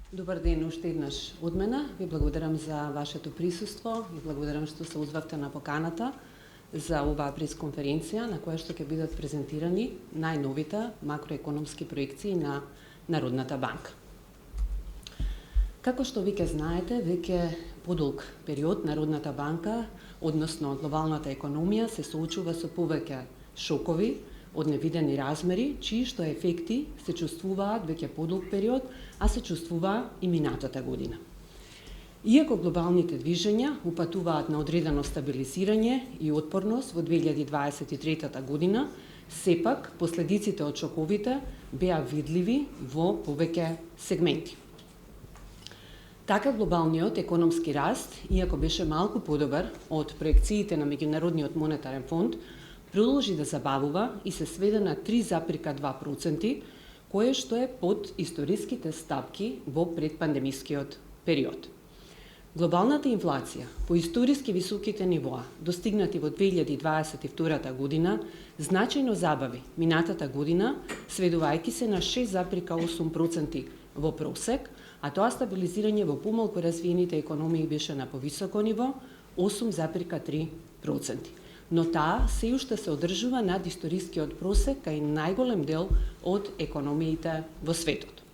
Добар ден уште еднаш од мене. Ви благодарам за вашето присуство и благодарам што се озвавте на поканата за оваа пресконференција на која што ќе бидат презентирани најновите макроекономски проекции на Народната банка. Како што веќе знаете, веќе подолг период Народната банка, односно глобалната економија, се соочува со повеќе шокови од невидени размери, чии што ефекти се чувствуваат веќе подолг период, а се чувствуваа и минатата година. Иако глобалните движења упатуваат на одредено стабилизирање и отпорност во 2023 година, сепак последиците од шоковите беа видливи во повеќе сегменти. Така глобалниот економски раст, иако беше малку подобар од проекциите на Меѓународниот монетарен фонд, продолжи да забавува и се сведе на 3,2%, кое што е под историските стапки во предпандемискиот период. Глобалната инфлација по историски високите нивоа, достигнати во 2022 година, значајно забави минатата година, сведувајќи се на 6,8% во просек, а тоа стабилизирање во помалку развиените економии беше на повисоко ниво 8,3%. Но таа се уште се одржува над историскиот просек кај најголем дел од економиите во светот.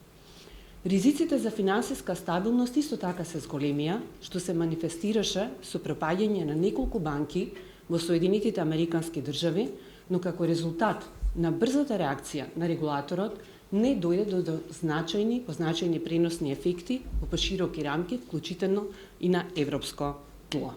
Ризиците за финансиска стабилност исто така се зголемија, што се манифестираше со пропаѓање на неколку банки во Соединетите Американски држави, но како резултат на брзата реакција на регулаторот не дојде до позначајни преносни ефекти во пошироки рамки, вклучително и на европско тло.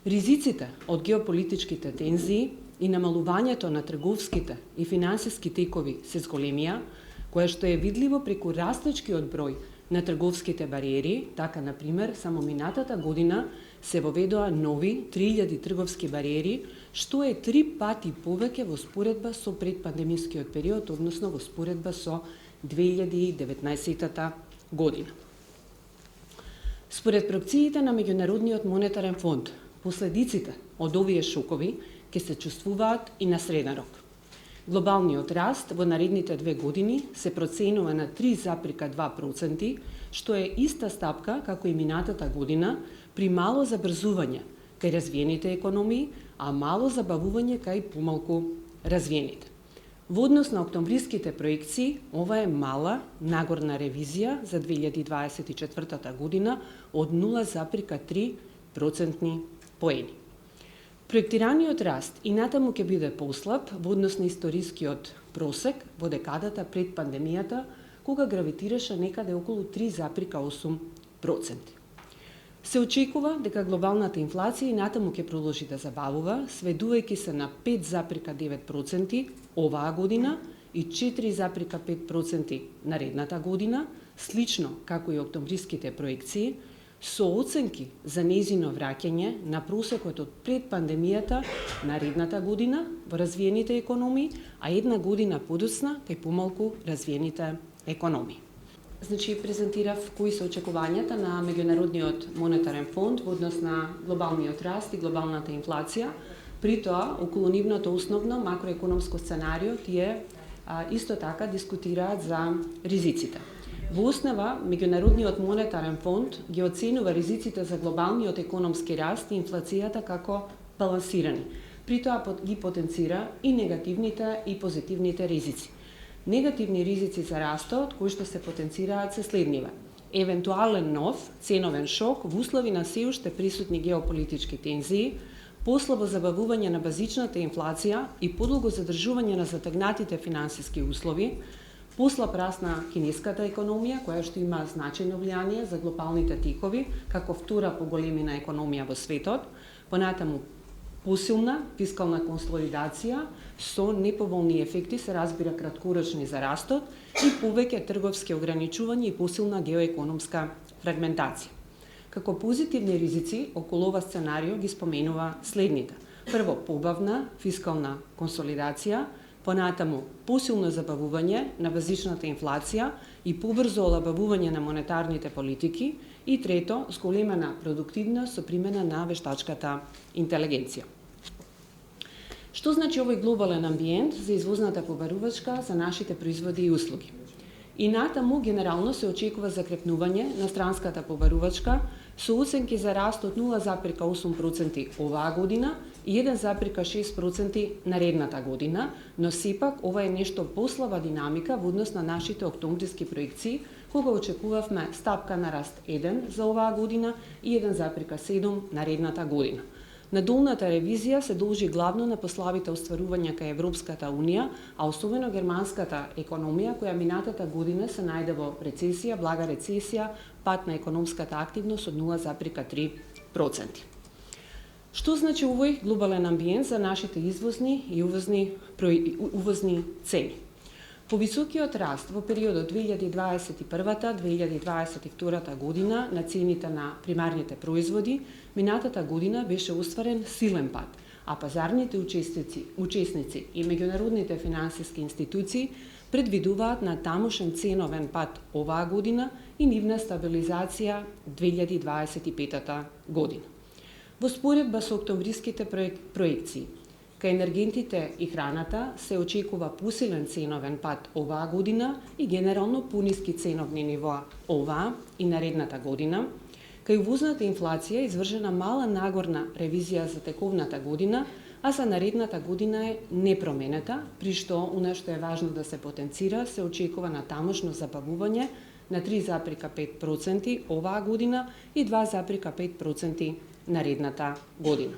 Ризиците од геополитичките тензии и намалувањето на трговските и финансиски текови се зголемија, кое што е видливо преку растечкиот број на трговските бариери. Така, например, само минатата година се воведоа нови 3000 трговски бариери, што е 3 пати повеќе во споредба со предпандемискиот период, односно во споредба со 2019 година. Според проекциите на Меѓународниот монетарен фонд, последиците од овие шокови ќе се чувствуваат и на среден рок. Глобалниот раст во наредните 2 години се проценува на 3,2%, што е иста стапка како и минатата година, при мало забрзување кај развиените економии, а мало забавување кај помалку развиените. Во однос на октомвриските проекции, ова е мала нагорна ревизија за 2024 година од 0,3% поени. Проектираниот раст и натаму ќе биде послаб во однос на историскиот просек во декадата пред пандемијата, кога гравитираше некаде околу 3,8%. Се очекува дека глобалната инфлација и натаму ќе продолжи да забавува, сведувајќи се на 5,9% оваа година и 4,5% наредната година, слично како и октомвриските проекции, со оценки за нејзино враќање на просекот од пред пандемијата наредната година во развиените економии, а една година подоцна кај помалку развиените економии. Значи, презентирав кои се очекувањата на Меѓународниот монетарен фонд во однос на глобалниот раст и глобалната инфлација. При тоа, околу нивното основно макроекономско сценарио тие исто така дискутираат за ризиците. Во основа, Меѓународниот монетарен фонд ги оценува ризиците за глобалниот економски раст и инфлацијата како балансирани. При тоа ги потенцира и негативните и позитивните ризици. Негативни ризици за растот, кои што се потенцираат, се следниве: евентуален нов ценовен шок во услови на се уште присутни геополитички тензии, послабо забавување на базичната инфлација и подолго задржување на затегнатите финансиски услови, послаб раст на кинеската економија, која што има значајно влијание за глобалните текови, како втора по големина економија во светот, понатаму посилна фискална консолидација со неповолни ефекти, се разбира краткорочни за растот, и повеќе трговски ограничувања и посилна геоекономска фрагментација. Како позитивни ризици околу ова сценарио ги споменува следните: прво, побавна фискална консолидација, понатаму посилно забавување на базичната инфлација и побрзо олабавување на монетарните политики, и трето, зголемена продуктивност со примена на вештачката интелигенција. Што значи овој глобален амбиент за извозната побарувачка за нашите производи и услуги? И натаму генерално се очекува закрепнување на странската побарувачка со оценки за раст од 0,8% оваа година и 1,6% наредната година, но сепак ова е нешто послаба динамика во однос на нашите октомвриски проекции, кога очекувавме стапка на раст 1 за оваа година и 1,7 наредната година. Надолната ревизија се должи главно на послабите остварувања кај Европската Унија, а особено германската економија, која минатата година се најде во рецесија, блага рецесија, пат на економската активност од 0,3%. Што значи овој глобален амбиент за нашите извозни и увозни цени? Повисокиот раст во периодот 2021-2022 година на цените на примарните производи минатата година беше остварен силен пат, а пазарните учесници и меѓународните финансиски институции предвидуваат на тамошен ценовен пат оваа година и нивна стабилизација 2025 година. Во споредба со октомвриските проекции, кај енергентите и храната се очекува посилен ценовен пат оваа година и генерално пониски ценовни нивоа оваа и наредната година. Кај увозната инфлација извршена мала нагорна ревизија за тековната година, а за наредната година е непроменета, при што она што е важно да се потенцира се очекува на тамошно забавување на 3,5% оваа година и 2,5% наредната година.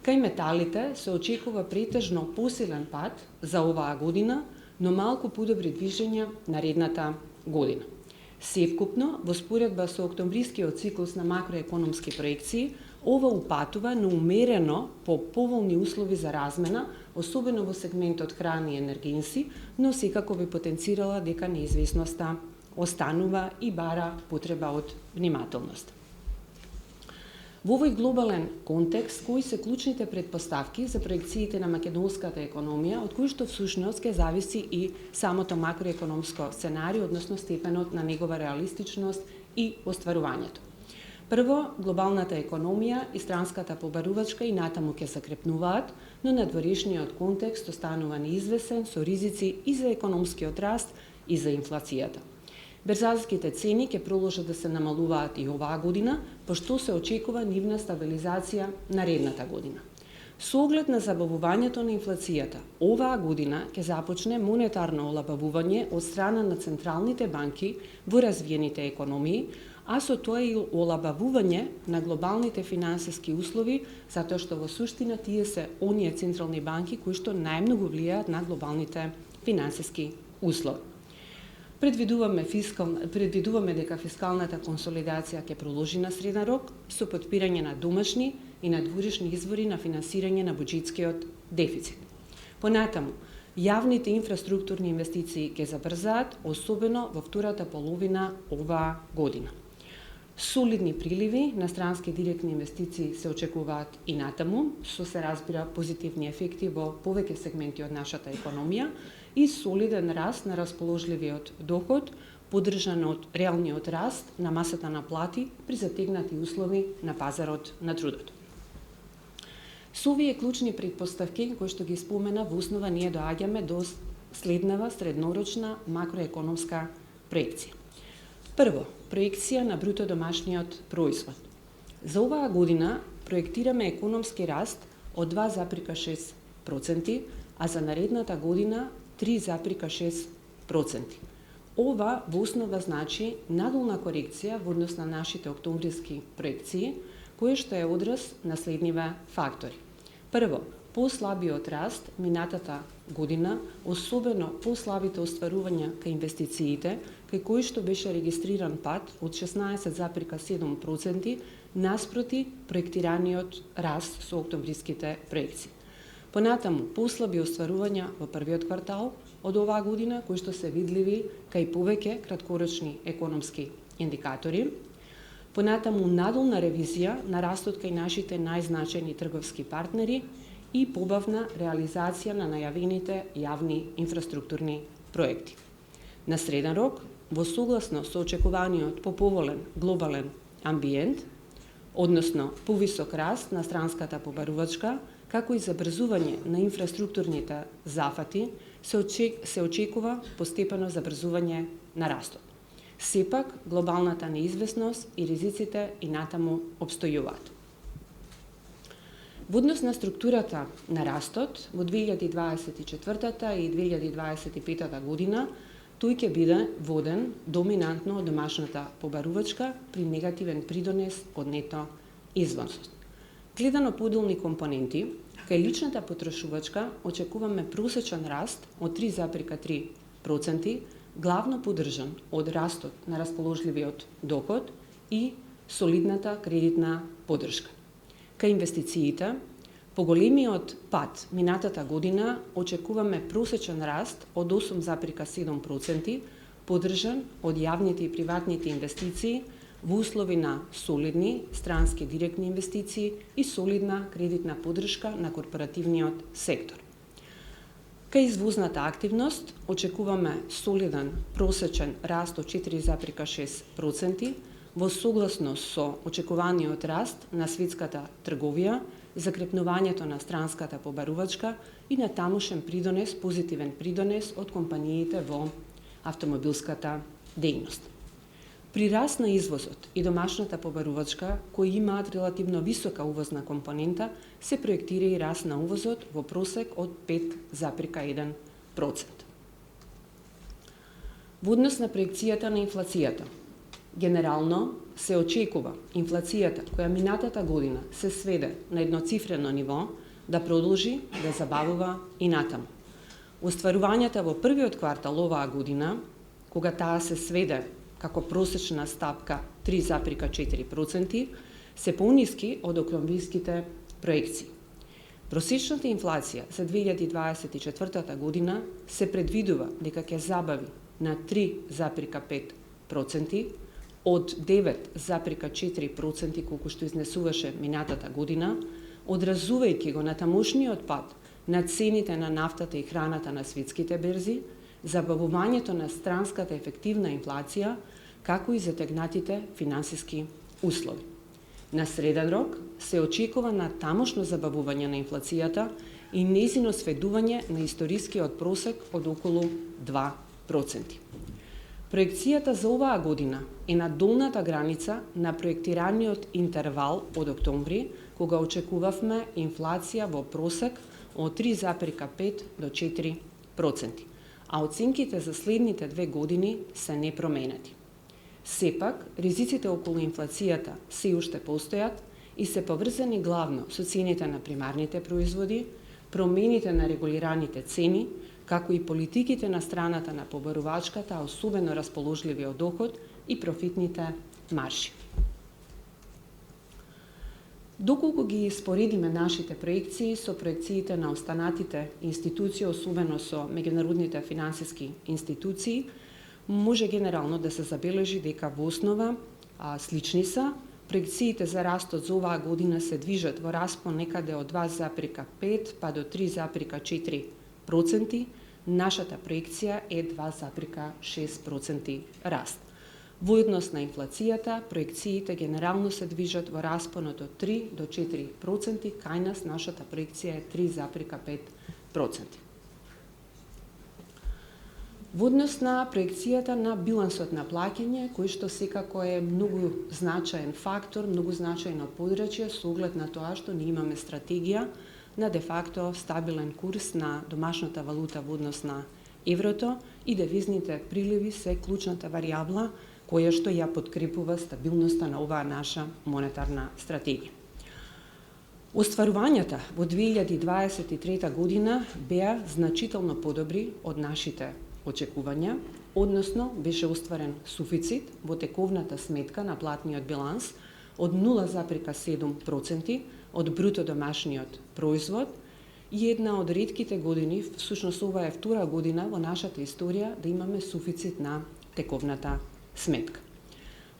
Кај металите се очекува претежно посилен пат за оваа година, но малку подобри движења наредната година. Севкупно, во споредба со октомврискиот циклус на макроекономски проекции, ова упатува на умерено по поволни услови за размена, особено во сегментот храни и енергенси, но секако би потенцирала дека неизвестноста останува и бара потреба од внимателност. Во овој глобален контекст, кои се клучните предпоставки за проекциите на македонската економија, од кои што всушност ќе зависи и самото макроекономско сценарио, односно степенот на негова реалистичност и остварувањето. Прво, глобалната економија и странската побарувачка и натаму ќе закрепнуваат, но надворешниот контекст останува неизвесен со ризици и за економскиот раст и за инфлацијата. Берзанските цени ќе продолжат да се намалуваат и оваа година, пошто се очекува нивна стабилизација наредната година. Со оглед на забавувањето на инфлацијата, оваа година ќе започне монетарно олабавување од страна на централните банки во развиените економии, а со тоа и олабавување на глобалните финансиски услови, затоа што во суштина тие се оние централни банки кои што најмногу влијаат на глобалните финансиски услови. Предвидуваме дека фискалната консолидација ќе продолжи на среден рок со потпирање на домашни и надворешни извори на финансирање на буџетскиот дефицит. Понатаму, јавните инфраструктурни инвестиции ќе забрзаат, особено во втората половина оваа година. Солидни приливи на странски директни инвестиции се очекуваат и натаму, со се разбира позитивни ефекти во повеќе сегменти од нашата економија и солиден раст на расположливиот доход, поддржан од реалниот раст на масата на плати при затегнати услови на пазарот на трудот. Со овие клучни предпоставки, кои што ги спомена, во основа ние доаѓаме до следнава среднорочна макроекономска проекција. Прво, проекција на бруто домашниот производ. За оваа година проектираме економски раст од 2,6%, а за наредната година 3,6%. Ова во основа значи надолна корекција во однос на нашите октомвриски проекции, кој што е одраз на следниве фактори. Прво, послабиот раст минатата година, особено послабите остварувања кај инвестициите, кај кои што беше регистриран пат од 16,7% наспроти проектираниот раст со октомвриските проекции. Понатаму, послаби остварувања во првиот квартал од оваа година, кои што се видливи кај повеќе краткорочни економски индикатори. Понатаму, надолна ревизија на растот кај нашите најзначајни трговски партнери и побавна реализација на најавените јавни инфраструктурни проекти. На среден рок, во согласно со очекуваниот поповолен глобален амбиент, односно повисок раст на странската побарувачка, како и забрзување на инфраструктурните зафати, се очекува постепено забрзување на растот. Сепак, глобалната неизвестност и ризиците и натаму обстојуваат. Во однос на структурата на растот, во 2024 и 2025 година, тој ќе биде воден доминантно од домашната побарувачка при негативен придонес од нето извозот. Гледано по отделни компоненти, кај личната потрошувачка очекуваме просечен раст од 3,3%, главно поддржан од растот на расположливиот доход и солидната кредитна поддршка. Кај инвестициите, по големиот пат минатата година очекуваме просечен раст од 8,7%, поддржан од јавните и приватните инвестиции во услови на солидни странски директни инвестиции и солидна кредитна поддршка на корпоративниот сектор. Кај извозната активност очекуваме солиден просечен раст од 4,6%, во согласност со очекуваниот раст на светската трговија, закрепнувањето на странската побарувачка и на тамошен придонес, позитивен придонес од компаниите во автомобилската дејност. При раст на извозот и домашната побарувачка, кои имаат релативно висока увозна компонента, се проектира и раст на увозот во просек од 5,1%. Во однос на проекцијата на инфлацијата, генерално се очекува инфлацијата, која минатата година се сведе на едноцифрено ниво, да продолжи да забавува и натаму. Остварувањата во првиот квартал оваа година, кога таа се сведе како просечна стапка 3,4%, се пониски од октомвриските проекции. Просечната инфлација за 2024 година се предвидува дека ќе забави на 3,5%, од 9,4% колку што изнесуваше минатата година, одразувајќи го на тамошниот пат на цените на нафтата и храната на светските берзи, забавувањето на странската ефективна инфлација, како и затегнатите финансиски услови. На среден рок се очекува на тамошно забавување на инфлацијата и нејзино сведување на историскиот просек од околу 2%. Проекцијата за оваа година е на долната граница на проектираниот интервал од октомври, кога очекувавме инфлација во просек од 3,5 до 4%, а оценките за следните 2 години се непроменети. Сепак, ризиците околу инфлацијата се уште постојат и се поврзани главно со цените на примарните производи, промените на регулираните цени, како и политиките на страната на побарувачката, особено расположливиот доход и профитните маржи. Доколку ги споредиме нашите проекции со проекциите на останатите институции, особено со меѓународните финансиски институции, може генерално да се забележи дека во основа слични се. Проекциите за растот за оваа година се движат во распон некаде од 2,5 па до 3,4%, нашата проекција е 2,6% раст. Во однос на инфлацијата, проекциите генерално се движат во распонот од 3 до 4%, кај нас нашата проекција е 3,5%. Во однос на проекцијата на билансот на плаќање, кој што секако е многу значаен фактор, многу значајно подрачје со оглед на тоа што ние имаме стратегија на де-факто стабилен курс на домашната валута во однос на еврото и девизните приливи се клучната варијабла која што ја подкрепува стабилноста на оваа наша монетарна стратегија. Остварувањата во 2023 година беа значително подобри од нашите очекувања, односно беше остварен суфицит во тековната сметка на платниот биланс од 0,7% од бруто домашниот производ и една од ретките години, всушност ова е втора година во нашата историја да имаме суфицит на тековната сметка.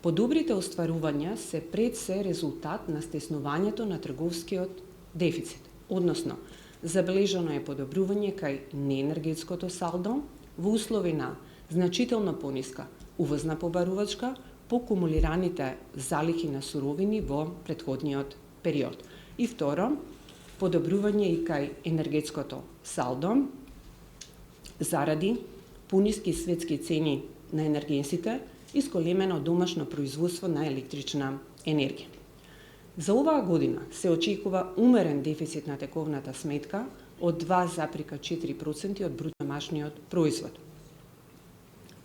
Подобрите остварувања се пред се резултат на стеснувањето на трговскиот дефицит, односно забележано е подобрување кај неенергетското салдо во услови на значително пониска увозна побарувачка по кумулираните залихи на суровини во претходниот период. И второ, подобрување и кај енергетското салдо заради пониски светски цени на енергенсите и сколемено домашно производство на електрична енергија. За оваа година се очекува умерен дефицит на тековната сметка од 2,4% од бруто домашниот производ.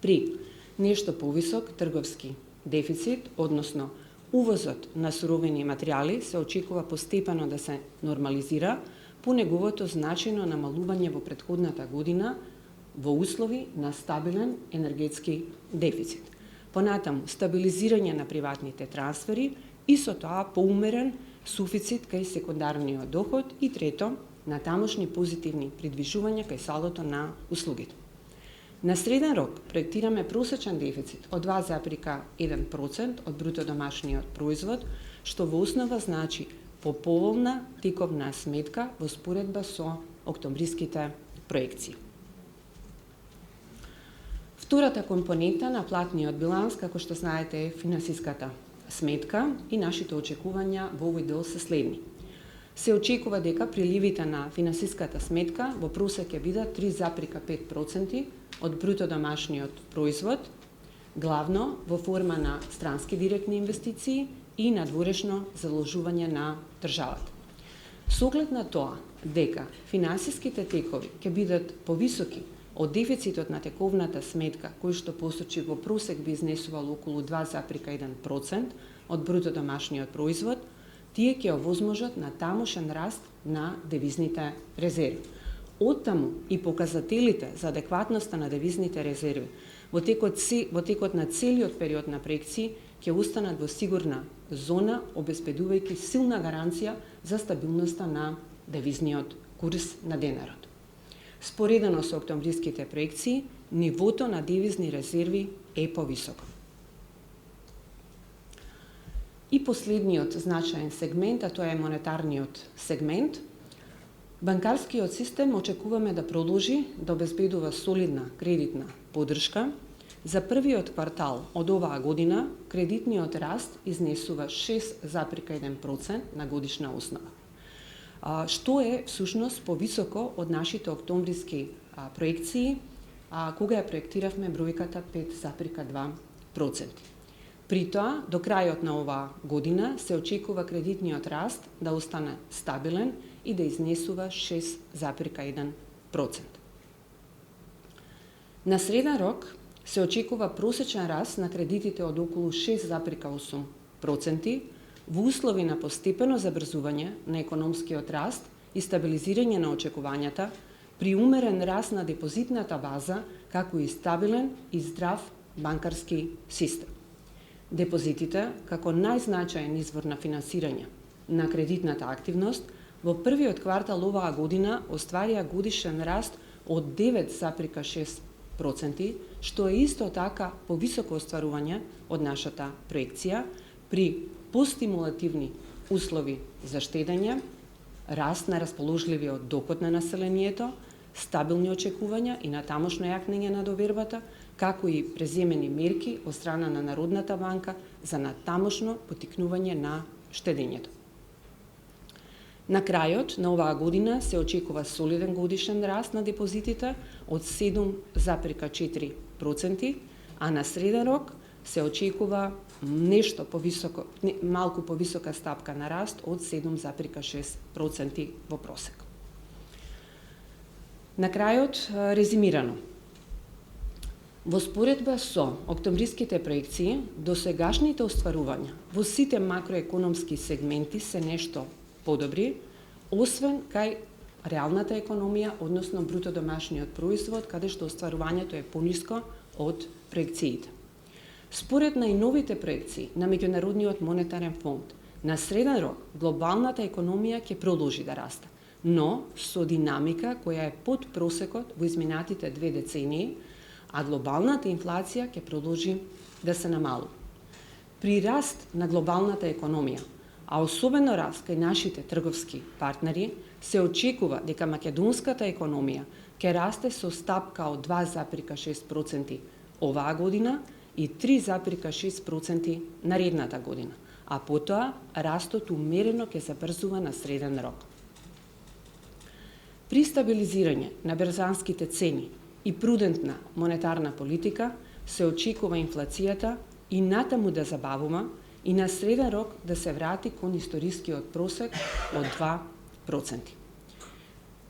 При нешто повисок трговски дефицит, односно увозот на суровини и материјали, се очекува постепено да се нормализира по неговото значајно намалување во претходната година во услови на стабилен енергетски дефицит. Понатаму, стабилизирање на приватните трансфери и со тоа поумерен суфицит кај секундарниот доход и трето, на тамошни позитивни придвижувања кај салдото на услугите. На среден рок проектираме просечен дефицит од 2,1% од бруто домашниот производ, што во основа значи поповолна тековна сметка во споредба со октомвриските проекции. Втората компонента на платниот биланс, како што знаете, е финансиската сметка и нашите очекувања во овој дел се следни. Се очекува дека приливите на финансиската сметка во просек ќе бидат 3,5% од бруто домашниот производ, главно во форма на странски директни инвестиции и надворешно заложување на државата. Со оглед на тоа дека финансиските текови ќе бидат повисоки од дефицитот на тековната сметка, кој што посочи во просек би изнесувал околу 2,1% од бруто домашниот производ, тие ќе овозможат на тамошен раст на девизните резерви. Оттаму и показателите за адекватноста на девизните резерви во текот на целиот период на проекции ќе останат во сигурна зона, обезбедувајќи силна гаранција за стабилноста на девизниот курс на денарот. Споредено со октомвриските проекции, нивото на девизни резерви е повисоко. И последниот значаен сегмент, а тоа е монетарниот сегмент. Банкарскиот систем очекуваме да продолжи да обезбедува солидна кредитна поддршка. За првиот квартал од оваа година кредитниот раст изнесува 6,1% на годишна основа, што е всушност повисоко од нашите октомвриски проекции, кога ја проектиравме бројката 5,2%. При тоа, до крајот на оваа година се очекува кредитниот раст да остане стабилен и да изнесува 6,1%. На среден рок се очекува просечен раст на кредитите од околу 6,8% во услови на постепено забрзување на економскиот раст и стабилизирање на очекувањата при умерен раст на депозитната база, како и стабилен и здрав банкарски систем. Депозитите, како најзначаен извор на финансирање на кредитната активност, во првиот квартал оваа година остварија годишен раст од 9,6%, што е исто така повисоко остварување од нашата проекција при постимулативни услови за штедење, раст на расположливиот доход на населението, стабилни очекувања и на тамошно јакнење на довербата, како и преземени мерки од страна на Народната банка за натамошно потикнување на штедењето. На крајот на оваа година се очекува солиден годишен раст на депозитите од 7,4%, а на среден рок се очекува нешто повисоко, малку повисока стапка на раст од 7,6% во просек. На крајот, резимирано. Во споредба со октомвриските проекции, досегашните остварувања во сите макроекономски сегменти се нешто подобри, освен кај реалната економија, односно бруто домашниот производ, каде што остварувањето е пониско од проекциите. Според најновите проекции на Меѓународниот монетарен фонд, на среден рок глобалната економија ќе продолжи да расте, но со динамика која е под просекот во изминатите 2 децении, а глобалната инфлација ќе продолжи да се намалува. При раст на глобалната економија, а особено раст кај нашите трговски партнери, се очекува дека македонската економија ќе расте со стапка од 2,6% оваа година и 3,6% наредната година, а потоа растот умерено ќе забрзува на среден рок. При стабилизирање на берзанските цени и прудентна монетарна политика се очекува инфлацијата и натаму да забавува и на среден рок да се врати кон историскиот просек од 2%.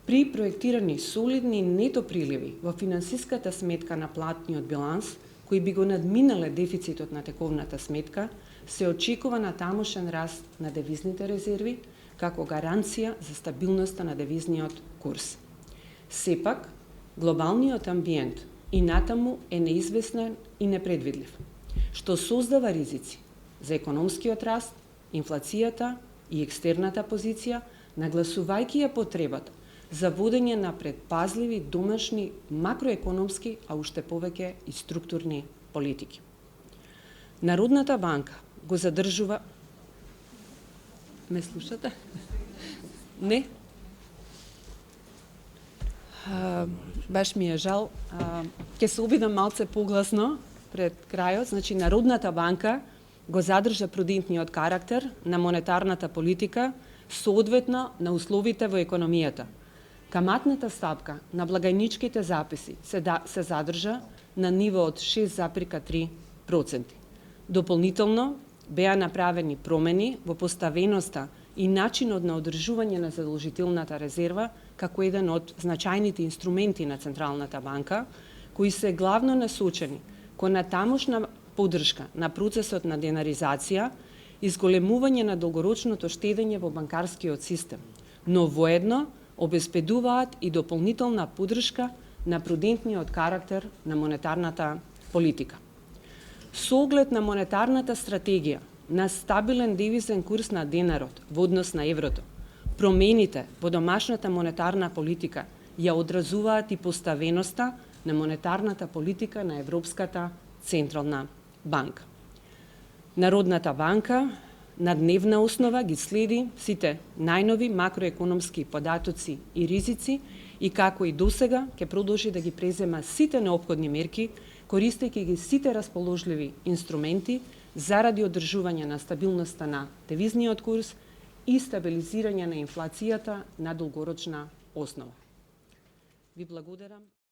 При проектирани солидни нето приливи во финансиската сметка на платниот биланс, кои би го надминале дефицитот на тековната сметка, се очекува натамошен раст на девизните резерви како гаранција за стабилноста на девизниот курс. Сепак, глобалниот амбиент и натаму е неизвестен и непредвидлив, што создава ризици за економскиот раст, инфлацијата и екстерната позиција, нагласувајќи ја потребата за водење на предпазливи домашни макроекономски, а уште повеќе и структурни политики. Народната банка го задржува... Ме слушате? Не? Баш ми е жал. Ќе се обидам малце погласно пред крајот. Значи, Народната банка го задржа прудентниот карактер на монетарната политика соодветно на условите во економијата. Каматната стапка на благајничките записи се задржа на ниво од 6,3%. Дополнително беа направени промени во поставеноста и начинот на одржување на задолжителната резерва како еден од значајните инструменти на Централната банка, кои се главно насочени кон натамошна поддршка на процесот на денаризација и зголемување на долгорочното штедење во банкарскиот систем, но воедно обезбедуваат и дополнителна поддршка на прудентниот карактер на монетарната политика. Со оглед на монетарната стратегија на стабилен девизен курс на денарот во однос на еврото, промените во домашната монетарна политика ја одразуваат и поставеноста на монетарната политика на Европската Централна банка. Народната банка на дневна основа ги следи сите најнови макроекономски податоци и ризици и како и досега ќе продолжи да ги презема сите неопходни мерки, користејќи ги сите расположливи инструменти заради одржување на стабилноста на девизниот курс и стабилизирање на инфлацијата на долгорочна основа. Ви благодарам.